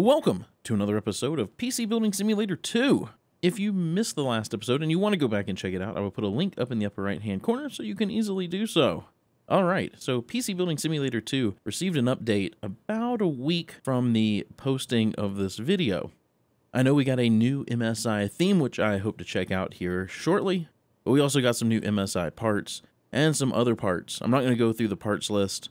Welcome to another episode of PC Building Simulator 2. If you missed the last episode and you want to go back and check it out, I will put a link up in the upper right hand corner so you can easily do so. Alright, so PC Building Simulator 2 received an update about a week from the posting of this video. I know we got a new MSI theme, which I hope to check out here shortly, but we also got some new MSI parts and some other parts. I'm not going to go through the parts list,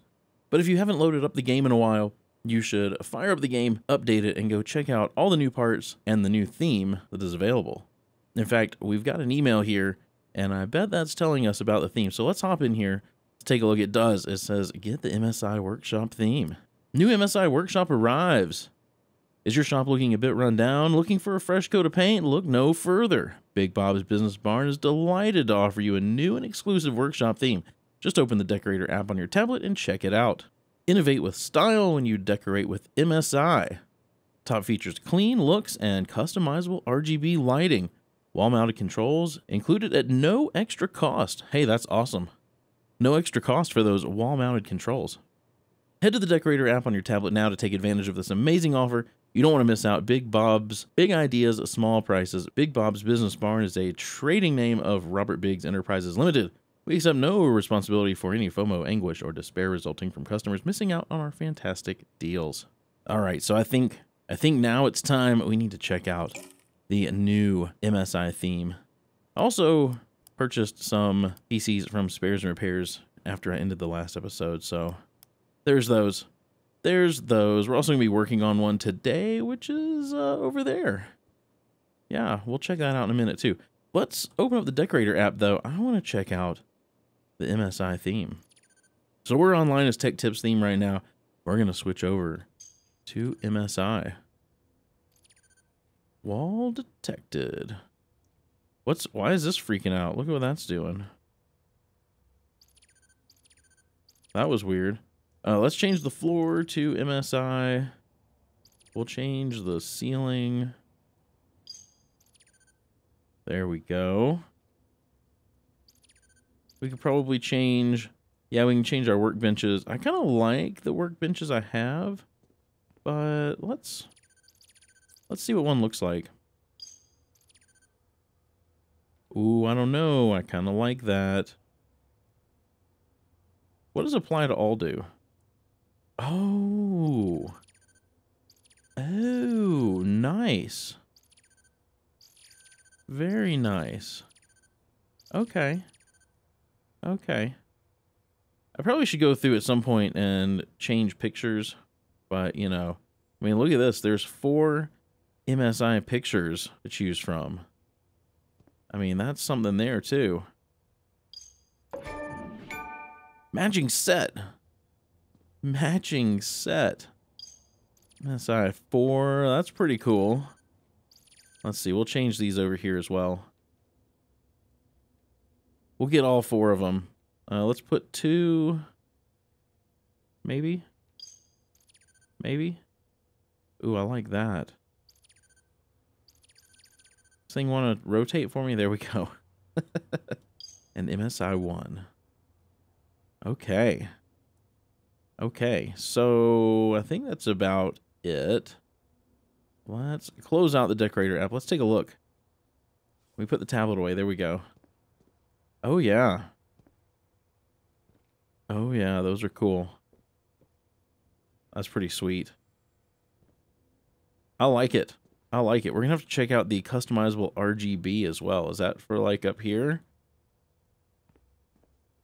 but if you haven't loaded up the game in a while, you should fire up the game, update it, and go check out all the new parts and the new theme that is available. In fact, we've got an email here, and I bet that's telling us about the theme. So let's hop in here, take a look. It does. It says, get the MSI Workshop theme. New MSI Workshop arrives. Is your shop looking a bit run down? Looking for a fresh coat of paint? Look no further. Big Bob's Business Barn is delighted to offer you a new and exclusive workshop theme. Just open the Decorator app on your tablet and check it out. Innovate with style when you decorate with MSI. Top features: clean looks and customizable RGB lighting. Wall-mounted controls included at no extra cost. Hey, that's awesome. No extra cost for those wall-mounted controls. Head to the Decorator app on your tablet now to take advantage of this amazing offer. You don't want to miss out. Big Bob's, big ideas, small prices. Big Bob's Business Barn is a trading name of Robert Biggs Enterprises Limited. We accept no responsibility for any FOMO, anguish, or despair resulting from customers missing out on our fantastic deals. All right, so I think now it's time we need to check out the new MSI theme. I also purchased some PCs from Spares and Repairs after I ended the last episode, so there's those. There's those. We're also going to be working on one today, which is over there. Yeah, we'll check that out in a minute, too. Let's open up the Decorator app, though. I want to check out the MSI theme. So we're online as Tech Tips theme right now. We're going to switch over to MSI. Wall detected. Why is this freaking out? Look at what that's doing. That was weird. Let's change the floor to MSI. We'll change the ceiling. There we go. We could probably change, yeah, we can change our workbenches. I kind of like the workbenches I have, but let's see what one looks like. Ooh, I don't know. I kind of like that. What does apply to all do? Oh. Oh, nice. Very nice. Okay. Okay. I probably should go through at some point and change pictures, but, you know, I mean, look at this. There's 4 MSI pictures to choose from. I mean, that's something there, too. Matching set. Matching set. MSI 4. That's pretty cool. Let's see. We'll change these over here as well. We'll get all 4 of them. Let's put 2. Maybe. Maybe. Ooh, I like that. This thing want to rotate for me? There we go. And MSI 1. Okay. Okay, so I think that's about it. Let's close out the Decorator app. Let's take a look. We put the tablet away. There we go. Oh, yeah. Oh, yeah, those are cool. That's pretty sweet. I like it. I like it. We're going to have to check out the customizable RGB as well. Is that for, like, up here?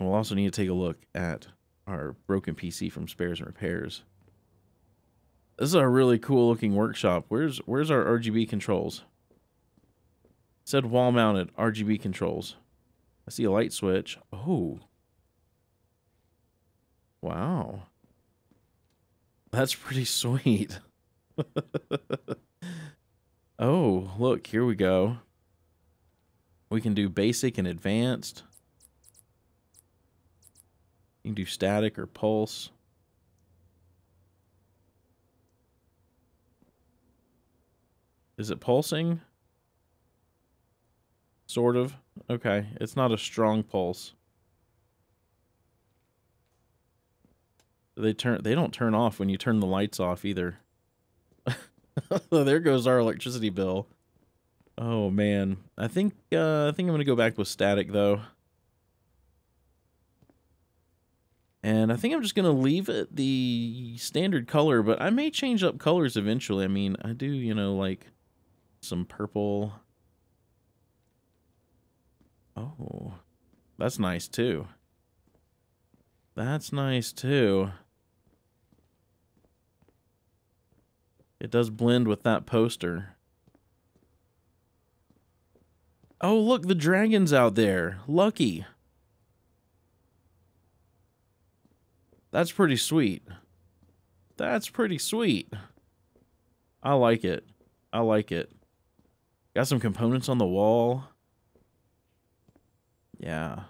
We'll also need to take a look at our broken PC from Spares and Repairs. This is a really cool looking workshop. Where's our RGB controls? It said wall mounted RGB controls. I see a light switch. Oh. Wow. That's pretty sweet. Oh, look, here we go. We can do basic and advanced. You can do static or pulse. Is it pulsing? Sort of. Okay, it's not a strong pulse. They don't turn off when you turn the lights off either. There goes our electricity bill. Oh man, I think I'm gonna go back with static though, and I think I'm just gonna leave it the standard color. But I may change up colors eventually. I mean, I do, you know, like some purple. Oh, that's nice too. That's nice too. It does blend with that poster. Oh, look, the dragon's out there. Lucky. That's pretty sweet. That's pretty sweet. I like it. I like it. Got some components on the wall. Yeah.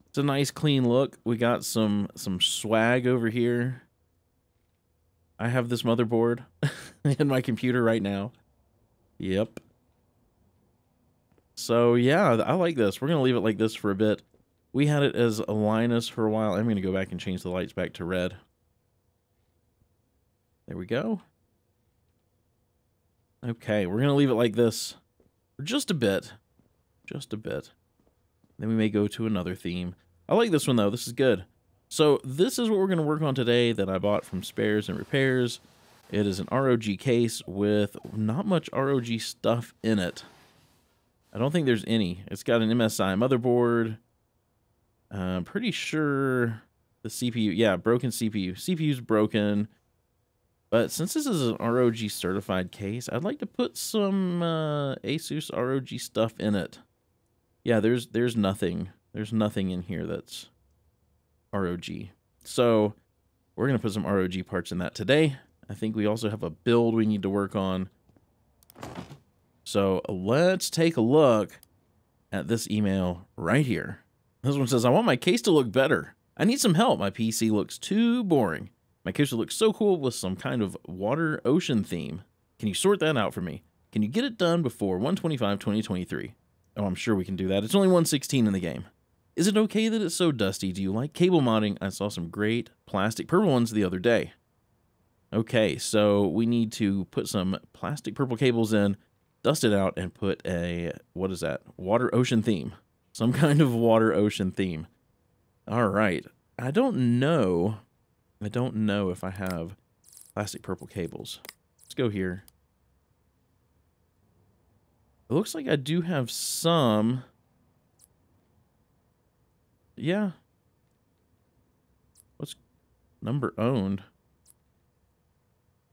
It's a nice clean look. We got some swag over here. I have this motherboard in my computer right now. Yep. So yeah, I like this. We're going to leave it like this for a bit. We had it as a Linus for a while. I'm going to go back and change the lights back to red. There we go. Okay, we're going to leave it like this for just a bit. Just a bit. Then we may go to another theme. I like this one, though. This is good. So this is what we're going to work on today that I bought from Spares and Repairs. It is an ROG case with not much ROG stuff in it. I don't think there's any. It's got an MSI motherboard. I'm pretty sure the CPU, yeah, broken CPU. CPU's broken. But since this is an ROG certified case, I'd like to put some Asus ROG stuff in it. Yeah, there's nothing. There's nothing in here that's ROG. So we're going to put some ROG parts in that today. I think we also have a build we need to work on. So let's take a look at this email right here. This one says, I want my case to look better. I need some help. My PC looks too boring. My case would look so cool with some kind of water ocean theme. Can you sort that out for me? Can you get it done before 1/25/2023? Oh, I'm sure we can do that. It's only 1/16 in the game. Is it okay that it's so dusty? Do you like cable modding? I saw some great plastic purple ones the other day. Okay, so we need to put some plastic purple cables in, dust it out, and put a, what is that? Water ocean theme. Some kind of water ocean theme. All right. I don't know if I have plastic purple cables. Let's go here. It looks like I do have some. Yeah. What's number owned?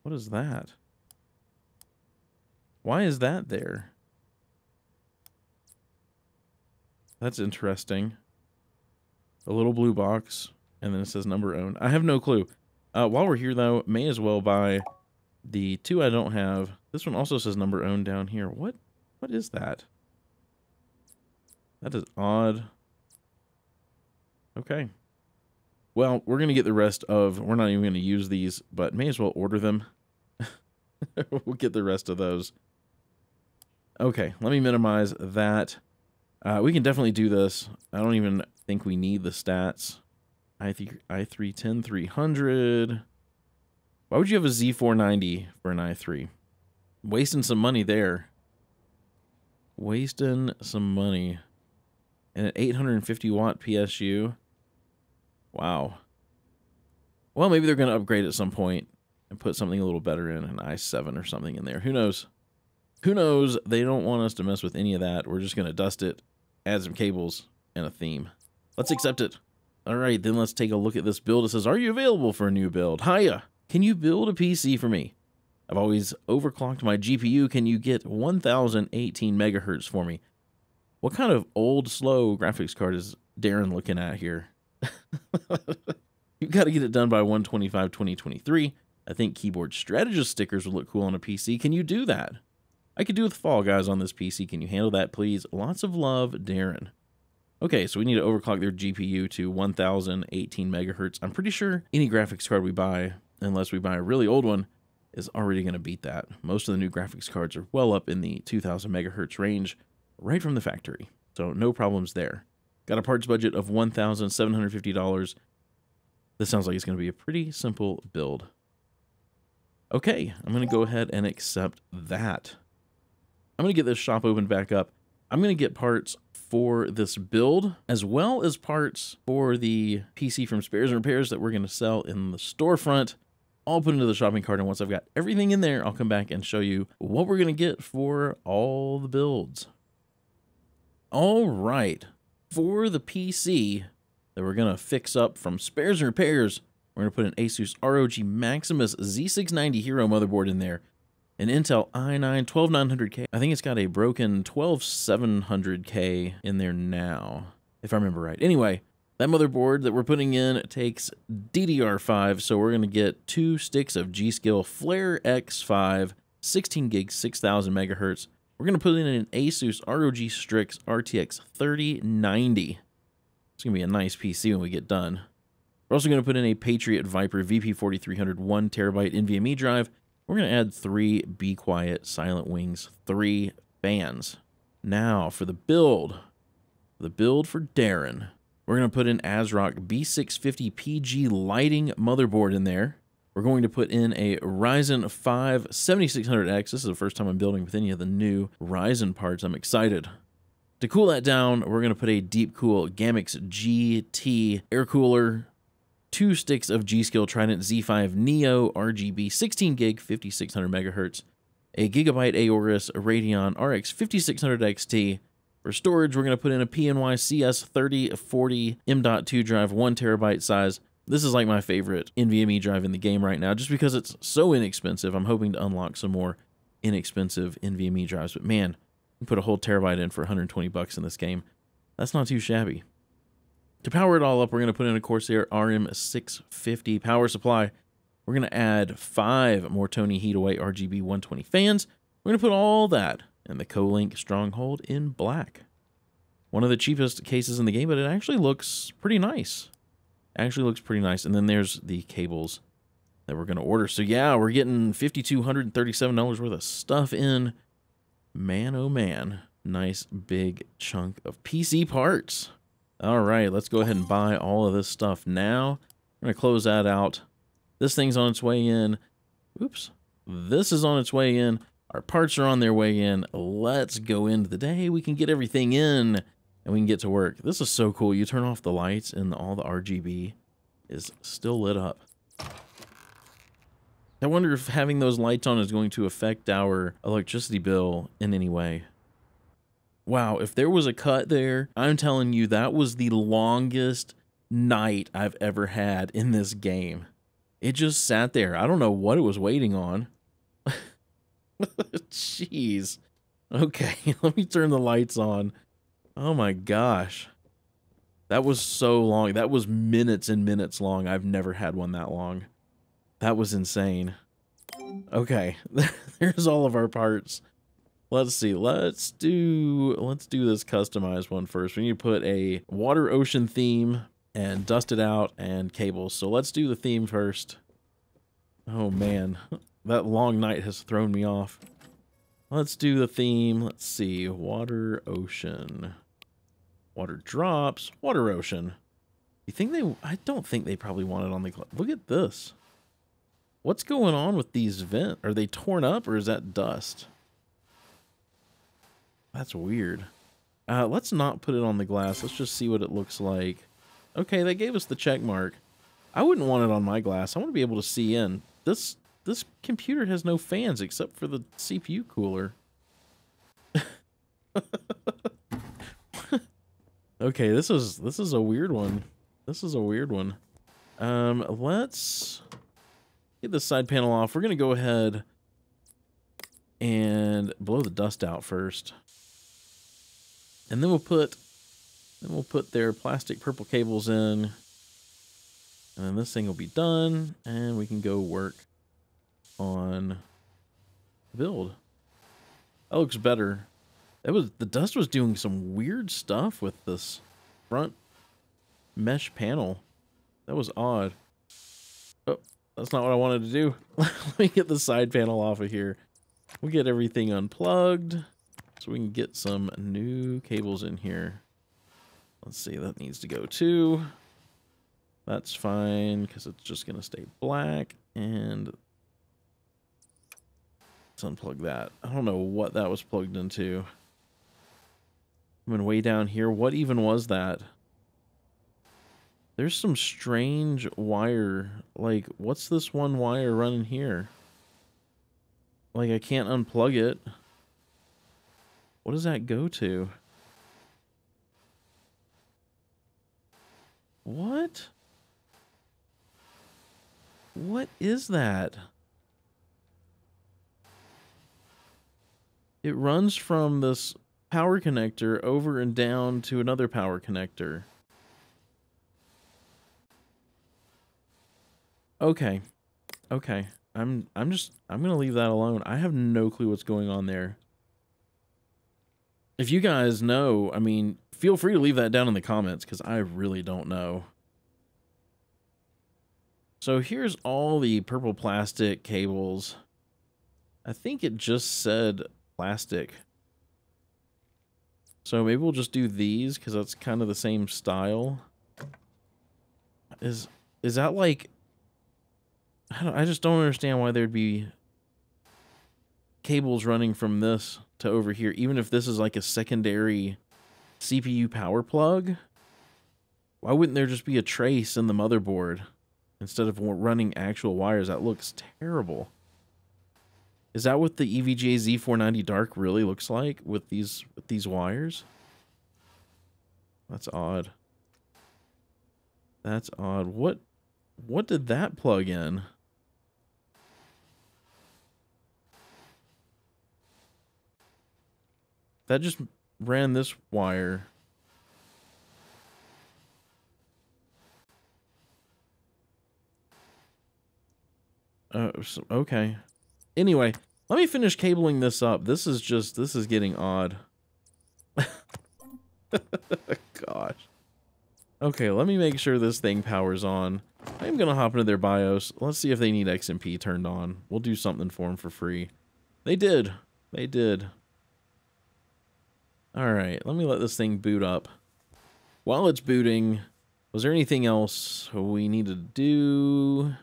What is that? Why is that there? That's interesting. A little blue box, and then it says number owned. I have no clue. While we're here, though, may as well buy the two I don't have. This one also says number owned down here. What is that? That is odd. Okay. Well, we're going to get the rest of... We're not even going to use these, but may as well order them. We'll get the rest of those. Okay, let me minimize that. We can definitely do this. I don't even think we need the stats. i3 10300. Why would you have a Z490 for an i3? Wasting some money there. Wasting some money. And an 850 watt PSU. Wow. Well, maybe they're going to upgrade at some point and put something a little better in, an i7 or something in there. Who knows? Who knows? They don't want us to mess with any of that. We're just going to dust it, add some cables, and a theme. Let's accept it. All right, then let's take a look at this build. It says, are you available for a new build? Hiya! Can you build a PC for me? I've always overclocked my GPU. Can you get 1018 megahertz for me? What kind of old, slow graphics card is Darren looking at here? You've got to get it done by 1/25/2023. I think keyboard strategist stickers would look cool on a PC. Can you do that? I could do with Fall Guys on this PC. Can you handle that, please? Lots of love, Darren. Okay, so we need to overclock their GPU to 1018 megahertz. I'm pretty sure any graphics card we buy, unless we buy a really old one, is already going to beat that. Most of the new graphics cards are well up in the 2000 megahertz range right from the factory. So no problems there. Got a parts budget of $1,750. This sounds like it's going to be a pretty simple build. Okay, I'm going to go ahead and accept that. I'm going to get this shop opened back up. I'm going to get parts for this build, as well as parts for the PC from Spares and Repairs that we're going to sell in the storefront. All put into the shopping cart, and once I've got everything in there, I'll come back and show you what we're going to get for all the builds. All right, for the PC that we're going to fix up from Spares and Repairs, we're going to put an Asus ROG Maximus Z690 Hero motherboard in there. An Intel i9 12900K. I think it's got a broken 12700K in there now, if I remember right. Anyway, that motherboard that we're putting in takes DDR5, so we're going to get 2 sticks of G-Skill Flare X5, 16 gigs, 6000 megahertz. We're going to put in an Asus ROG Strix RTX 3090. It's going to be a nice PC when we get done. We're also going to put in a Patriot Viper VP4300 1TB NVMe drive. We're going to add 3 Be Quiet Silent Wings 3 fans. Now for the build for Darren. We're going to put in ASRock B650 PG lighting motherboard in there. We're going to put in a Ryzen 5 7600X. This is the first time I'm building with any of the new Ryzen parts. I'm excited. To cool that down, we're going to put a Deepcool Gamix GT air cooler, 2 sticks of G-Skill Trident Z5 Neo RGB 16 gig 5600 megahertz, a Gigabyte Aorus Radeon RX 5600 XT. For storage, we're going to put in a PNY CS3040 M.2 drive, 1 terabyte size. This is like my favorite NVMe drive in the game right now, just because it's so inexpensive. I'm hoping to unlock some more inexpensive NVMe drives, but man, you can put a whole terabyte in for 120 bucks in this game. That's not too shabby. To power it all up, we're going to put in a Corsair RM650 power supply. We're going to add 5 more Tony Heataway RGB 120 fans. We're going to put all that in the Co-Link Stronghold in black. One of the cheapest cases in the game, but it actually looks pretty nice. Actually looks pretty nice. And then there's the cables that we're going to order. So yeah, we're getting $5,237 worth of stuff in. Man, oh man. Nice big chunk of PC parts. All right, let's go ahead and buy all of this stuff now. I'm going to close that out. This thing's on its way in. Oops. This is on its way in. Our parts are on their way in. Let's go into the day. We can get everything in and we can get to work. This is so cool. You turn off the lights and all the RGB is still lit up. I wonder if having those lights on is going to affect our electricity bill in any way. Wow, if there was a cut there, I'm telling you, that was the longest night I've ever had in this game. It just sat there. I don't know what it was waiting on. Jeez. Okay, let me turn the lights on. Oh my gosh. That was so long. That was minutes and minutes long. I've never had one that long. That was insane. Okay, there's all of our parts. Let's see. Let's do this customized one first. We need to put a water ocean theme and dust it out and cables. So let's do the theme first. Oh man, that long night has thrown me off. Let's do the theme. Let's see. Water ocean. Water drops. Water ocean. You think they... I don't think they probably want it on the... Look at this. What's going on with these vents? Are they torn up or is that dust? That's weird. Let's not put it on the glass. Let's just see what it looks like. Okay, they gave us the check mark. I wouldn't want it on my glass. I want to be able to see in. This computer has no fans except for the CPU cooler. Okay, this is a weird one. This is a weird one. Let's get this side panel off. We're gonna go ahead and blow the dust out first. And then we'll put their plastic purple cables in. And then this thing will be done and we can go work on the build. That looks better. The dust was doing some weird stuff with this front mesh panel. That was odd. Oh, that's not what I wanted to do. Let me get the side panel off of here. We'll get everything unplugged so we can get some new cables in here. Let's see, that needs to go too. That's fine because it's just going to stay black. And Let's unplug that. I don't know what that was plugged into. I mean, way down here, what even was that? There's some strange wire. Like, what's this one wire running here? Like, I can't unplug it. What does that go to? What? What is that? It runs from this power connector over and down to another power connector. Okay. Okay. I'm gonna leave that alone. I have no clue what's going on there. If you guys know, I mean, feel free to leave that down in the comments, because I really don't know. So here's all the purple plastic cables. I think it just said plastic. So maybe we'll just do these, because that's kind of the same style. Is that like... I just don't understand why there'd be cables running from this to over here, even if this is like a secondary CPU power plug. Why wouldn't there just be a trace in the motherboard instead of running actual wires? That looks terrible. Is that what the EVGA Z490 Dark really looks like with these wires? That's odd. That's odd. What did that plug in? That just ran this wire. Okay. Anyway, let me finish cabling this up. This is getting odd. Gosh. Okay, let me make sure this thing powers on. I'm gonna hop into their BIOS. Let's see if they need XMP turned on. We'll do something for them for free. They did. They did. Alright, let me let this thing boot up. While it's booting, was there anything else we needed to do?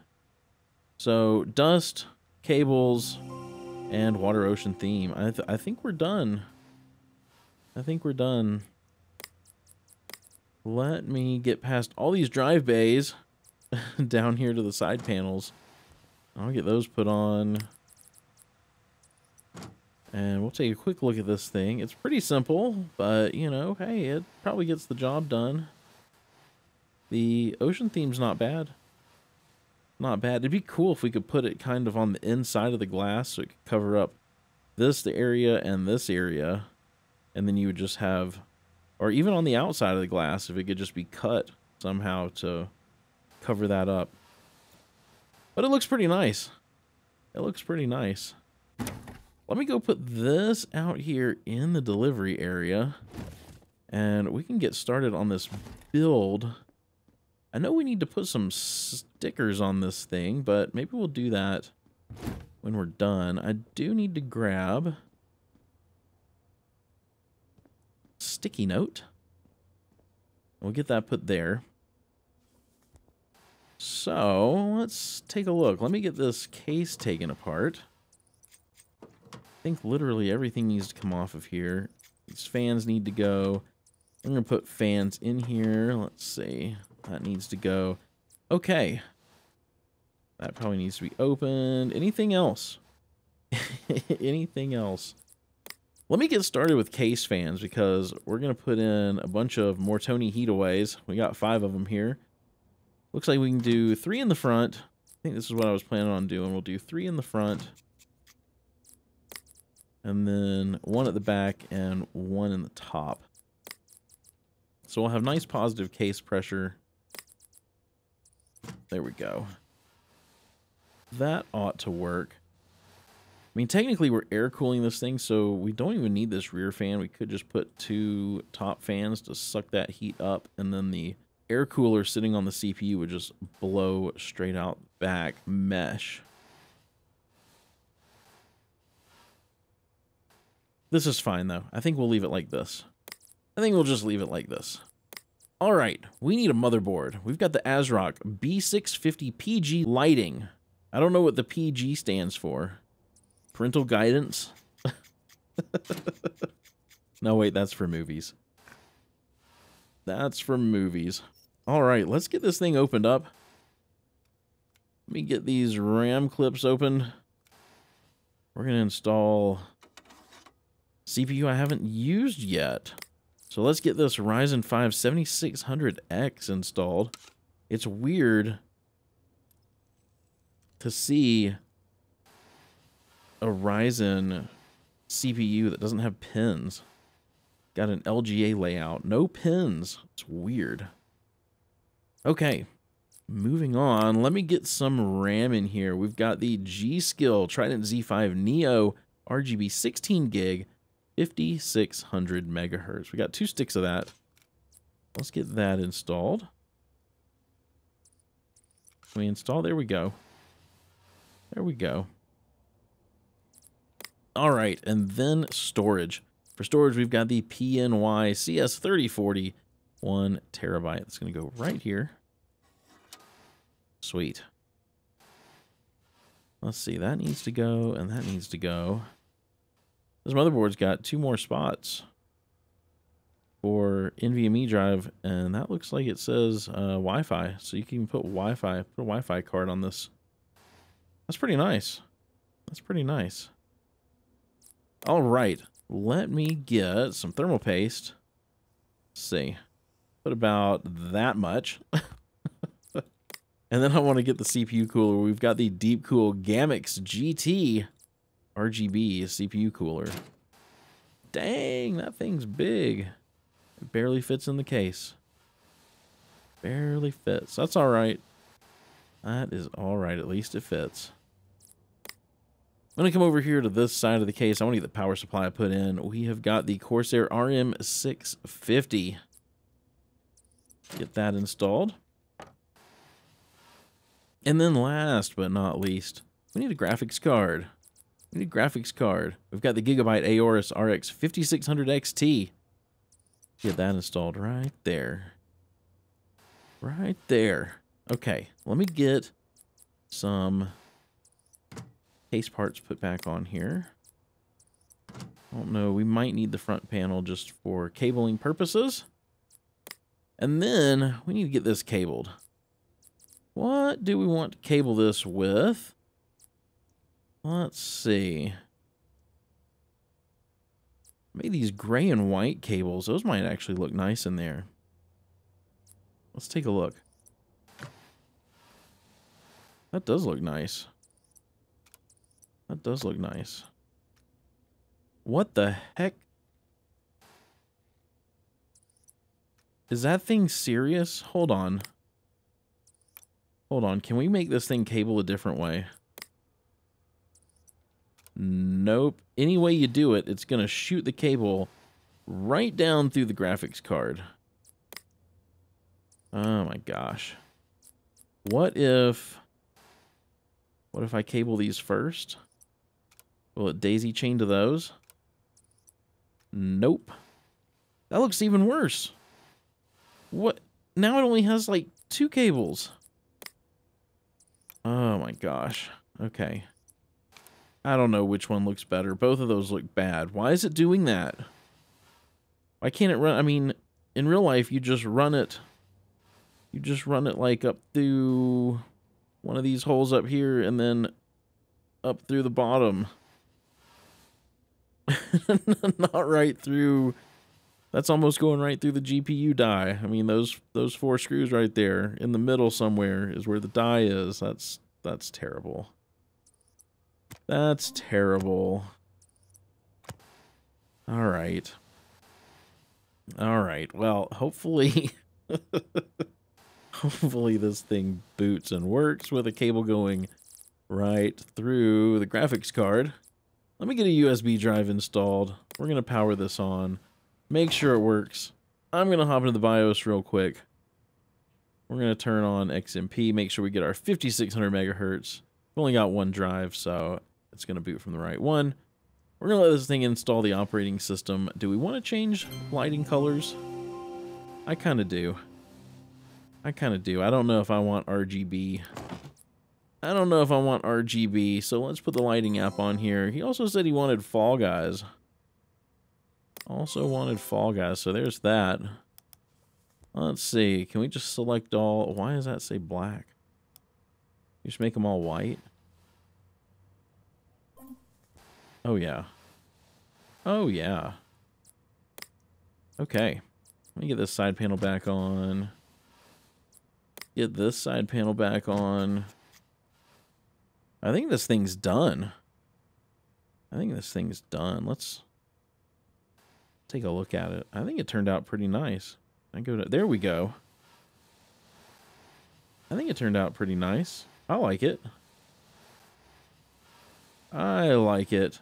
So, dust, cables, and water ocean theme. I think we're done. I think we're done. Let me get past all these drive bays down here to the side panels. I'll get those put on. And we'll take a quick look at this thing. It's pretty simple, but, you know, hey, it probably gets the job done. The ocean theme's not bad. Not bad. It'd be cool if we could put it kind of on the inside of the glass so it could cover up this area and this area. And then you would just have, or even on the outside of the glass, if it could just be cut somehow to cover that up. But it looks pretty nice. It looks pretty nice. Let me go put this out here in the delivery area, and we can get started on this build. I know we need to put some stickers on this thing, but maybe we'll do that when we're done. I do need to grab sticky note. We'll get that put there. So let's take a look. Let me get this case taken apart. I think literally everything needs to come off of here. These fans need to go. I'm going to put fans in here. Let's see. That needs to go. Okay. That probably needs to be opened. Anything else? Anything else? Let me get started with case fans because we're going to put in a bunch of Mortoni heataways. We got 5 of them here. Looks like we can do 3 in the front. I think this is what I was planning on doing. We'll do 3 in the front. And then 1 at the back and 1 in the top. So we'll have nice positive case pressure. There we go. That ought to work. I mean, technically we're air cooling this thing, so we don't even need this rear fan. We could just put 2 top fans to suck that heat up, and then the air cooler sitting on the CPU would just blow straight out back mesh. This is fine, though. I think we'll leave it like this. I think we'll just leave it like this. All right, we need a motherboard. We've got the ASRock B650 PG lighting. I don't know what the PG stands for. Parental guidance. No, wait, that's for movies. That's for movies. All right, let's get this thing opened up. Let me get these RAM clips open. We're going to install CPU I haven't used yet. So let's get this Ryzen 5 7600X installed. It's weird to see a Ryzen CPU that doesn't have pins. Got an LGA layout, no pins. It's weird. Okay, moving on. Let me get some RAM in here. We've got the G-Skill Trident Z5 Neo RGB 16 gig, 5600 megahertz. We got 2 sticks of that. Let's get that installed. We install. There we go. There we go. All right, and then storage. For storage, we've got the PNY CS3040, 1 terabyte. It's going to go right here. Sweet. Let's see, that needs to go, and that needs to go. This motherboard's got 2 more spots for NVMe drive, and that looks like it says Wi-Fi, so you can put Wi-Fi, put a Wi-Fi card on this. That's pretty nice. That's pretty nice. All right, let me get some thermal paste. Let's see, put about that much. And then I want to get the CPU cooler. We've got the Deepcool Gamix GT RGB CPU cooler. Dang, that thing's big. It barely fits in the case. Barely fits. That's all right. That is all right. At least it fits. I'm going to come over here to this side of the case. I want to get the power supply I put in. We have got the Corsair RM650. Get that installed. And then last but not least, we need a graphics card. We need a graphics card. We've got the Gigabyte Aorus RX 5600 XT. Get that installed right there. Right there. Okay, let me get some case parts put back on here. I don't know, we might need the front panel just for cabling purposes. And then we need to get this cabled. What do we want to cable this with? Let's see. Maybe these gray and white cables. Those might actually look nice in there. Let's take a look. That does look nice. That does look nice. What the heck? Is that thing serious? Hold on. Hold on, can we make this thing cable a different way? Nope. Any way you do it, it's going to shoot the cable right down through the graphics card. Oh my gosh. What if I cable these first? Will it daisy chain to those? Nope. That looks even worse. What? Now it only has like 2 cables. Oh my gosh. Okay. I don't know which one looks better. Both of those look bad. Why is it doing that? Why can't it run? I mean, in real life, you just run it. You just run it like up through one of these holes up here and then up through the bottom. Not right through. That's almost going right through the GPU die. I mean, those 4 screws right there in the middle somewhere is where the die is. That's terrible. That's terrible. All right. All right. Well, hopefully hopefully this thing boots and works with a cable going right through the graphics card. Let me get a USB drive installed. We're going to power this on. Make sure it works. I'm going to hop into the BIOS real quick. We're going to turn on XMP, make sure we get our 5600 megahertz. We've only got 1 drive, so it's going to boot from the right one. We're going to let this thing install the operating system. Do we want to change lighting colors? I kind of do. I kind of do. I don't know if I want RGB. I don't know if I want RGB, so let's put the lighting app on here. He also said he wanted Fall Guys. Also wanted Fall Guys, so there's that. Let's see, can we just select all... Why does that say black? Just make them all white? Oh, yeah. Oh, yeah. Okay. Let me get this side panel back on. Get this side panel back on. I think this thing's done. Let's take a look at it. I think it turned out pretty nice. There we go. I think it turned out pretty nice. I like it. I like it.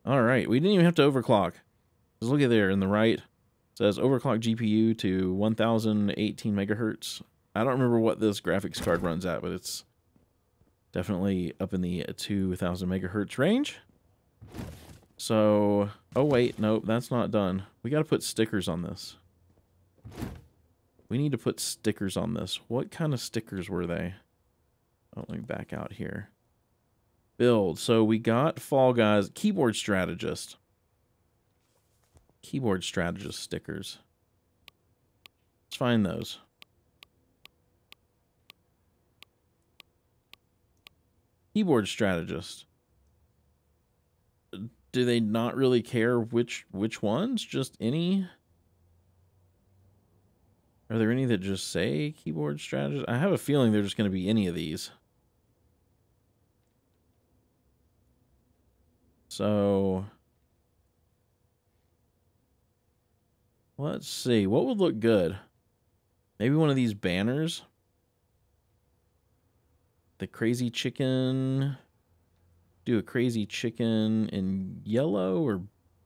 Alright, we didn't even have to overclock. Just look at there in the right. It says overclock GPU to 1018 megahertz. I don't remember what this graphics card runs at, but it's definitely up in the 2000 megahertz range. So, oh wait, nope, that's not done. We got to put stickers on this. We need to put stickers on this. What kind of stickers were they? Oh, let me back out here. Build. So we got Fall Guys, Keyboard Strategist. Keyboard Strategist stickers. Let's find those. Keyboard Strategist. Do they not really care which ones? Just any? Are there any that just say Keyboard Strategist? I have a feeling they're just going to be any of these. So, let's see. What would look good? Maybe one of these banners. The crazy chicken. Do a crazy chicken in yellow or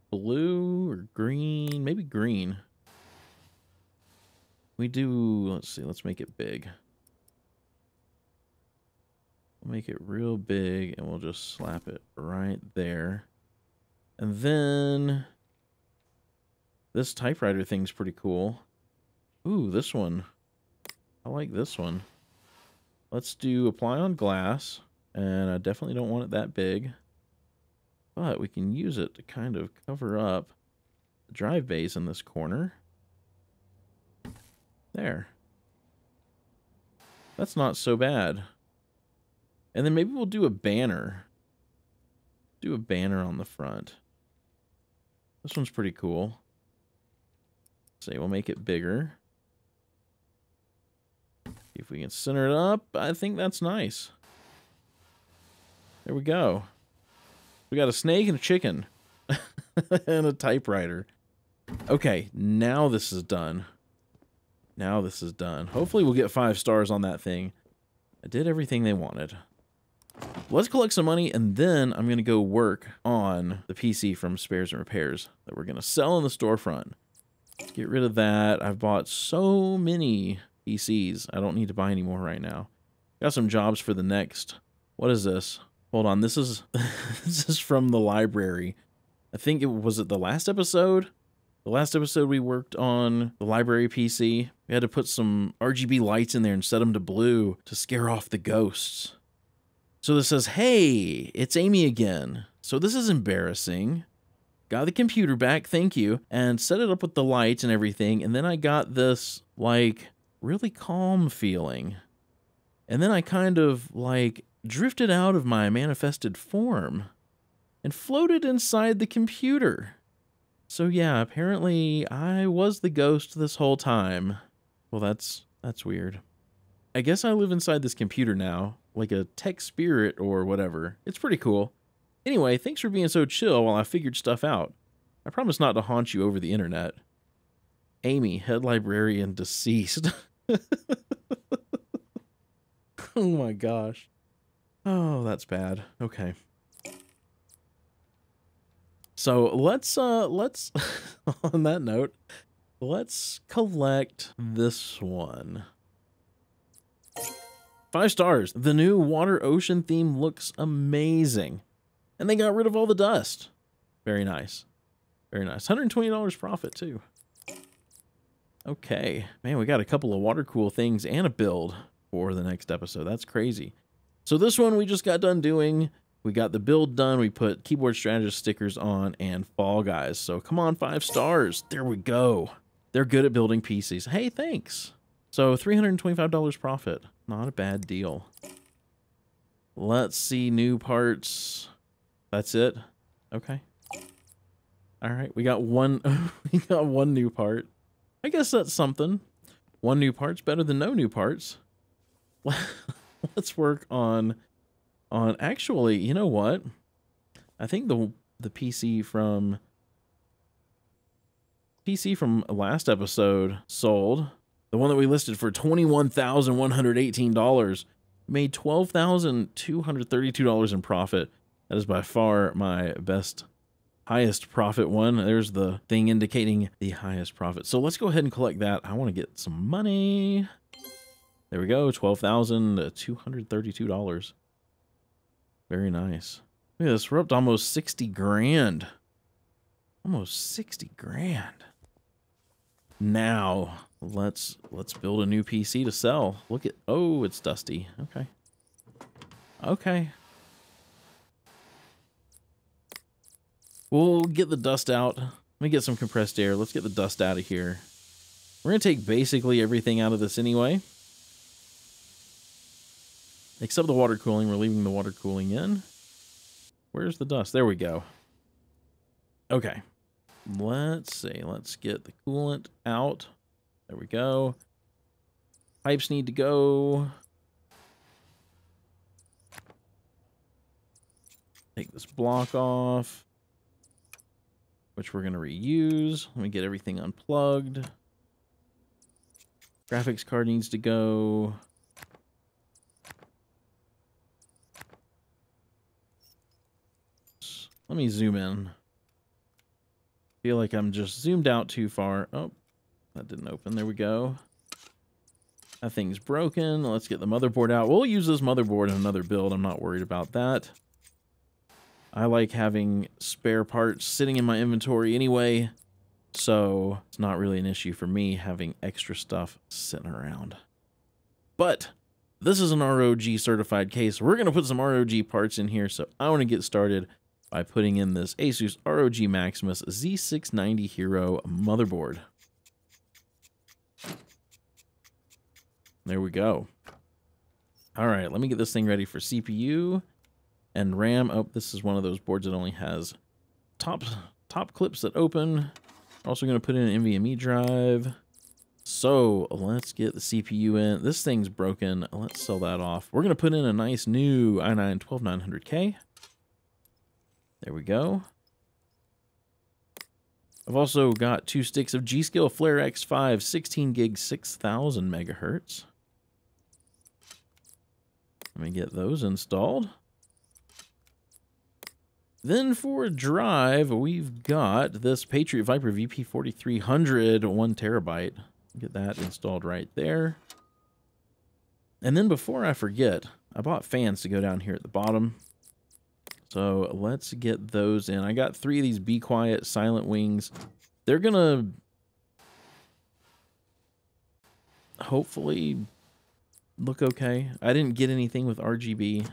blue or green. Maybe green. We do, let's see, let's make it big. We'll make it real big and we'll just slap it right there. And then this typewriter thing's pretty cool. Ooh, this one. I like this one. Let's do apply on glass. And I definitely don't want it that big. But we can use it to kind of cover up the drive bays in this corner. There. That's not so bad. And then maybe we'll do a banner. Do a banner on the front. This one's pretty cool. Say we'll make it bigger. If we can center it up, I think that's nice. There we go. We got a snake and a chicken. And a typewriter. Okay, now this is done. Now this is done. Hopefully we'll get 5 stars on that thing. I did everything they wanted. Let's collect some money, and then I'm going to go work on the PC from Spares and Repairs that we're going to sell in the storefront. Let's get rid of that. I've bought so many PCs. I don't need to buy any more right now. Got some jobs for the next. What is this? Hold on, this is this is from the library. I think it was the last episode. The last episode we worked on the library PC. We had to put some RGB lights in there and set them to blue to scare off the ghosts. So this says, "Hey, it's Amy again." So this is embarrassing. Got the computer back, thank you, and set it up with the lights and everything, and then I got this like really calm feeling. And then I kind of like drifted out of my manifested form and floated inside the computer. So yeah, apparently I was the ghost this whole time. Well, that's weird. I guess I live inside this computer now, like a tech spirit or whatever. It's pretty cool. Anyway, thanks for being so chill while I figured stuff out. I promise not to haunt you over the internet. Amy, head librarian, deceased. Oh my gosh. Oh, that's bad. Okay. So let's on that note, let's collect this one. 5 stars. The new water ocean theme looks amazing. And they got rid of all the dust. Very nice. Very nice. $120 profit too. Okay. Man, we got a couple of water cool things and a build for the next episode. That's crazy. So this one we just got done doing. We got the build done. We put keyboard strategist stickers on and Fall Guys. So come on, 5 stars. There we go. They're good at building PCs. Hey, thanks. So $325 profit. Not a bad deal. Let's see new parts. That's it. Okay. All right, we got one. We got one new part. I guess that's something. One new part's better than no new parts. Let's work on actually, you know what? I think the PC from last episode sold. The one that we listed for $21,118 made $12,232 in profit. That is by far my highest profit one. There's the thing indicating the highest profit. So let's go ahead and collect that. I want to get some money. There we go, $12,232. Very nice. Look at this, we're up to almost 60 grand. Almost 60 grand. Now, let's build a new PC to sell. Look at, oh, it's dusty. Okay. Okay. We'll get the dust out. Let me get some compressed air. Let's get the dust out of here. We're going to take basically everything out of this anyway. Except the water cooling. We're leaving the water cooling in. Where's the dust? There we go. Okay. Let's see. Let's get the coolant out. There we go. Pipes need to go. Take this block off, which we're going to reuse. Let me get everything unplugged. Graphics card needs to go. Let me zoom in. Feel like I'm just zoomed out too far. Oh, that didn't open. There we go. That thing's broken. Let's get the motherboard out. We'll use this motherboard in another build. I'm not worried about that. I like having spare parts sitting in my inventory anyway, so it's not really an issue for me having extra stuff sitting around. But this is an ROG certified case. We're going to put some ROG parts in here, so I want to get started by putting in this Asus ROG Maximus Z690 Hero motherboard. There we go. All right, let me get this thing ready for CPU and RAM. Oh, this is one of those boards that only has top clips that open. Also going to put in an NVMe drive. So let's get the CPU in. This thing's broken. Let's sell that off. We're going to put in a nice new i9 12900K. There we go. I've also got 2 sticks of G-Skill Flare X5 16 gig 6000 megahertz. Let me get those installed. Then for a drive, we've got this Patriot Viper VP4300 1 terabyte. Get that installed right there. And then before I forget, I bought fans to go down here at the bottom. So let's get those in. I got 3 of these Be Quiet Silent Wings. They're gonna hopefully look okay. I didn't get anything with RGB.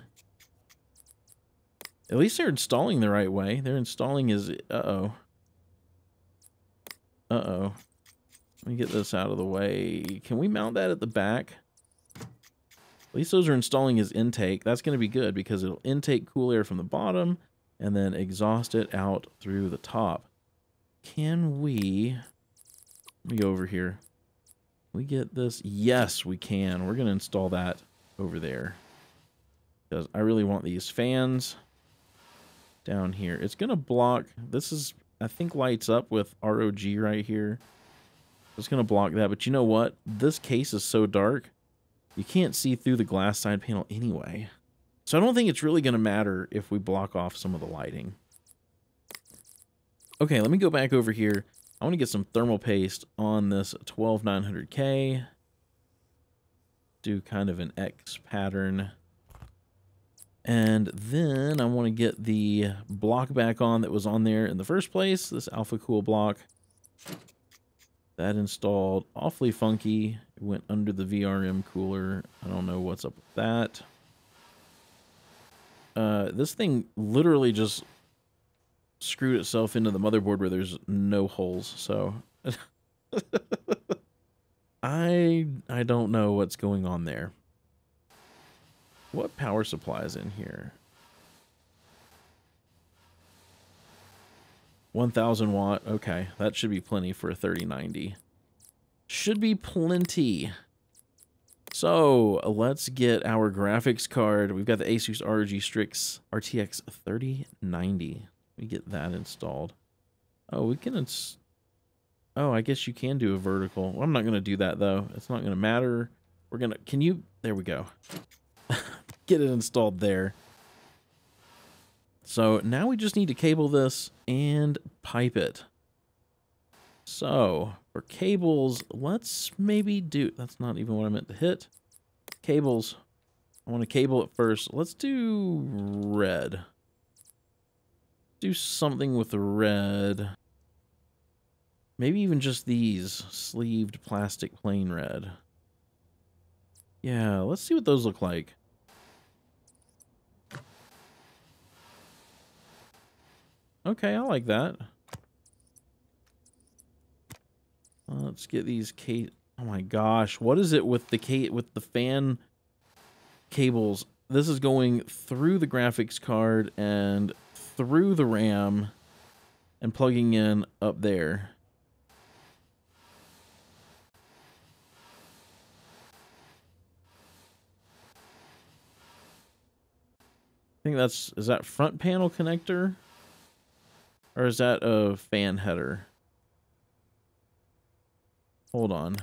At least they're installing the right way. They're installing is uh-oh. Uh-oh. Let me get this out of the way. Can we mount that at the back? At least those are installing as intake. That's going to be good because it'll intake cool air from the bottom and then exhaust it out through the top. Can we... Let me go over here. Can we get this? Yes, we can. We're going to install that over there because I really want these fans down here. It's going to block... This is, I think, lights up with ROG right here. It's going to block that. But you know what? This case is so dark. You can't see through the glass side panel anyway. So I don't think it's really going to matter if we block off some of the lighting. Okay, let me go back over here. I want to get some thermal paste on this 12900K. Do kind of an X pattern. And then I want to get the block back on that was on there in the first place. This Alpha Cool block. That installed awfully funky. It went under the VRM cooler. I don't know what's up with that. This thing literally just screwed itself into the motherboard where there's no holes, so I don't know what's going on there. What power supply is in here? 1000 watt. Okay, that should be plenty for a 3090. Should be plenty. So let's get our graphics card. We've got the Asus ROG Strix RTX 3090. We get that installed. Oh, we can oh, I guess you can do a vertical. Well, I'm not going to do that though. It's not going to matter. We're going to, can you, there we go. Get it installed there. So now we just need to cable this and pipe it. So for cables, let's maybe do, that's not even what I meant to hit. Cables, I want to cable it first. Let's do red. Do something with the red. Maybe even just these sleeved plastic plain red. Yeah, let's see what those look like. Okay, I like that. Let's get these oh my gosh, what is it with the fan cables? This is going through the graphics card and through the RAM and plugging in up there. I think is that front panel connector? Or is that a fan header? Hold on.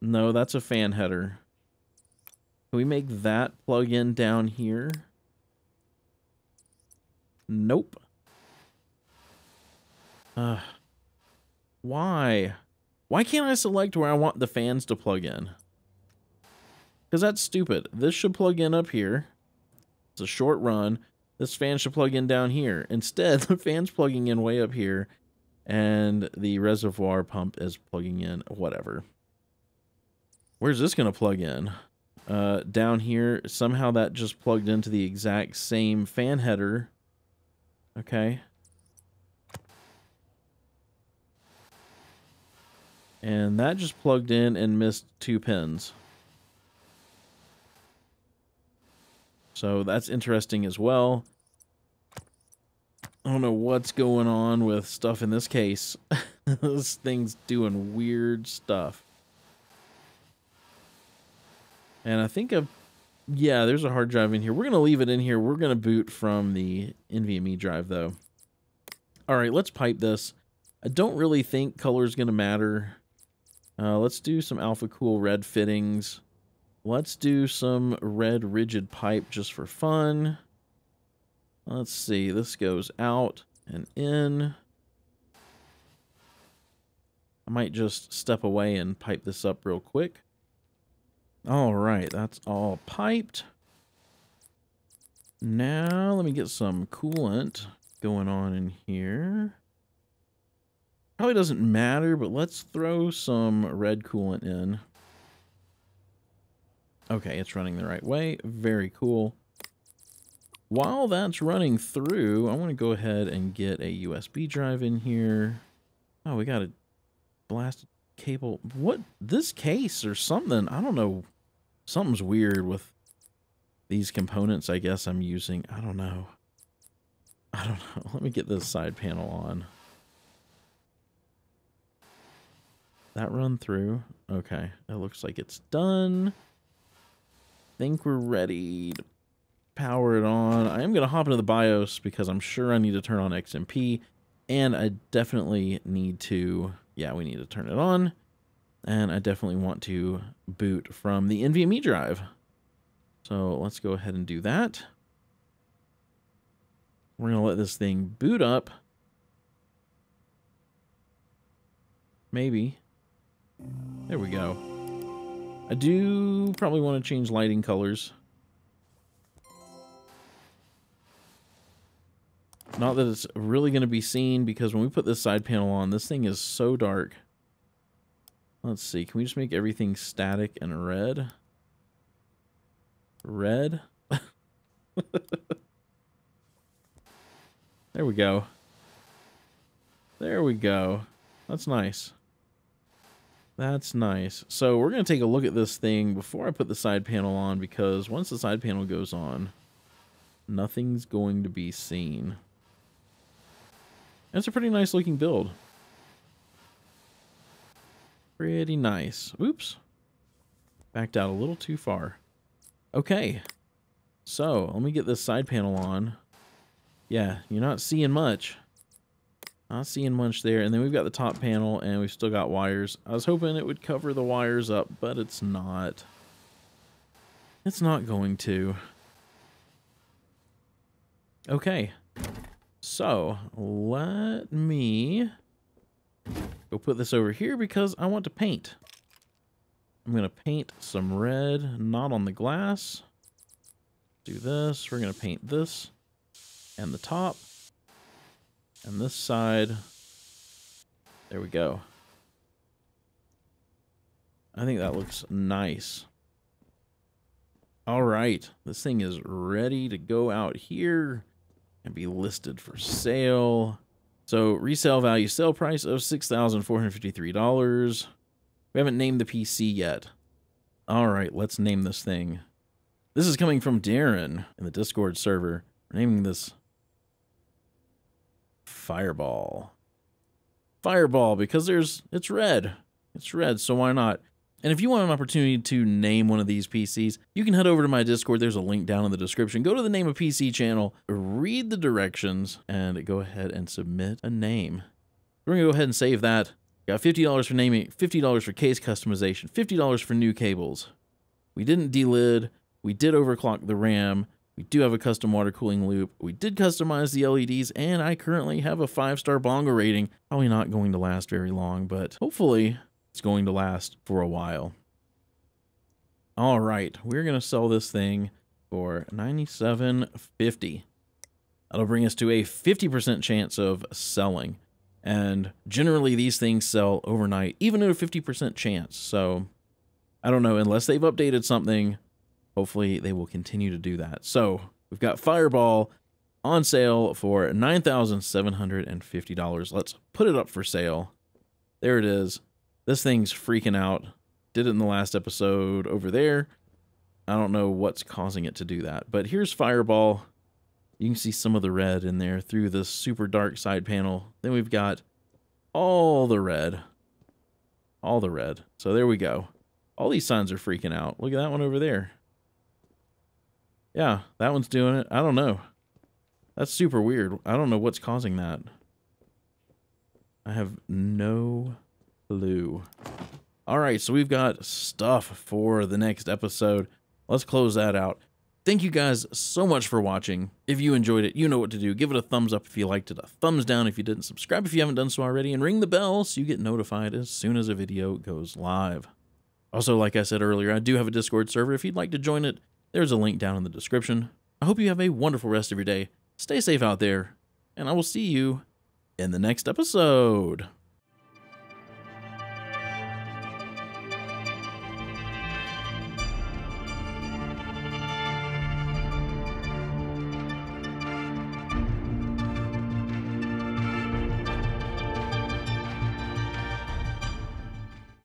No, that's a fan header. Can we make that plug in down here? Nope. Why? Why can't I select where I want the fans to plug in? Because that's stupid. This should plug in up here. It's a short run. This fan should plug in down here. Instead, the fan's plugging in way up here, and the reservoir pump is plugging in whatever. Where's this going to plug in? Down here. Somehow that just plugged into the exact same fan header. Okay. And that just plugged in and missed 2 pins. So that's interesting as well. I don't know what's going on with stuff in this case. This thing's doing weird stuff. And I think yeah, there's a hard drive in here. We're going to leave it in here. We're going to boot from the NVMe drive though. All right, let's pipe this. I don't really think color is going to matter. Let's do some Alpha Cool red fittings. Let's do some red rigid pipe just for fun. Let's see, this goes out and in. I might just step away and pipe this up real quick. All right, that's all piped. Now let me get some coolant going on in here. Probably doesn't matter, but let's throw some red coolant in. Okay, it's running the right way. Very cool. While that's running through, I want to go ahead and get a USB drive in here. Oh, we got a blasted cable. What? This case or something? I don't know. Something's weird with these components I guess I'm using. I don't know. Let me get this side panel on. That run through? Okay, it looks like it's done. Think we're ready to power it on. I am going to hop into the BIOS because I'm sure I need to turn on XMP, and I definitely need to, yeah, we need to turn it on, and I definitely want to boot from the NVMe drive. So let's go ahead and do that. We're going to let this thing boot up. Maybe. There we go. I do probably want to change lighting colors. Not that it's really going to be seen because when we put this side panel on, this thing is so dark. Let's see. Can we just make everything static and red? Red? There we go. There we go. That's nice. That's nice. So we're going to take a look at this thing before I put the side panel on, because once the side panel goes on, nothing's going to be seen. It's a pretty nice looking build. Pretty nice. Oops. Backed out a little too far. Okay. So let me get this side panel on. Yeah, you're not seeing much. Not seeing much there. And then we've got the top panel, and we've still got wires. I was hoping it would cover the wires up, but it's not. It's not going to. Okay. So, let me go put this over here because I want to paint. I'm going to paint some red, not on the glass. Do this. We're going to paint this and the top. And this side, there we go. I think that looks nice. All right, this thing is ready to go out here and be listed for sale. So resale value, sale price of $6,453. We haven't named the PC yet. All right, let's name this thing. This is coming from Darren in the Discord server. We're naming this Fireball. Fireball, because it's red. It's red, so why not? And if you want an opportunity to name one of these PCs, you can head over to my Discord. There's a link down in the description. Go to the Name a PC channel, read the directions, and go ahead and submit a name. We're going to go ahead and save that. Got $50 for naming, $50 for case customization, $50 for new cables. We didn't delid. We did overclock the RAM. We do have a custom water cooling loop. We did customize the LEDs, and I currently have a 5-star bongo rating. Probably not going to last very long, but hopefully it's going to last for a while. All right, we're going to sell this thing for $97.50. That'll bring us to a 50% chance of selling. And generally these things sell overnight, even at a 50% chance. So I don't know, unless they've updated something. Hopefully they will continue to do that. So we've got Fireball on sale for $9,750. Let's put it up for sale. There it is. This thing's freaking out. Did it in the last episode over there. I don't know what's causing it to do that. But here's Fireball. You can see some of the red in there through this super dark side panel. Then we've got all the red. All the red. So there we go. All these signs are freaking out. Look at that one over there. Yeah, that one's doing it. I don't know. That's super weird. I don't know what's causing that. I have no clue. All right, so we've got stuff for the next episode. Let's close that out. Thank you guys so much for watching. If you enjoyed it, you know what to do. Give it a thumbs up if you liked it, a thumbs down if you didn't, subscribe if you haven't done so already, and ring the bell so you get notified as soon as a video goes live. Also, like I said earlier, I do have a Discord server. If you'd like to join it, there's a link down in the description. I hope you have a wonderful rest of your day. Stay safe out there, and I will see you in the next episode.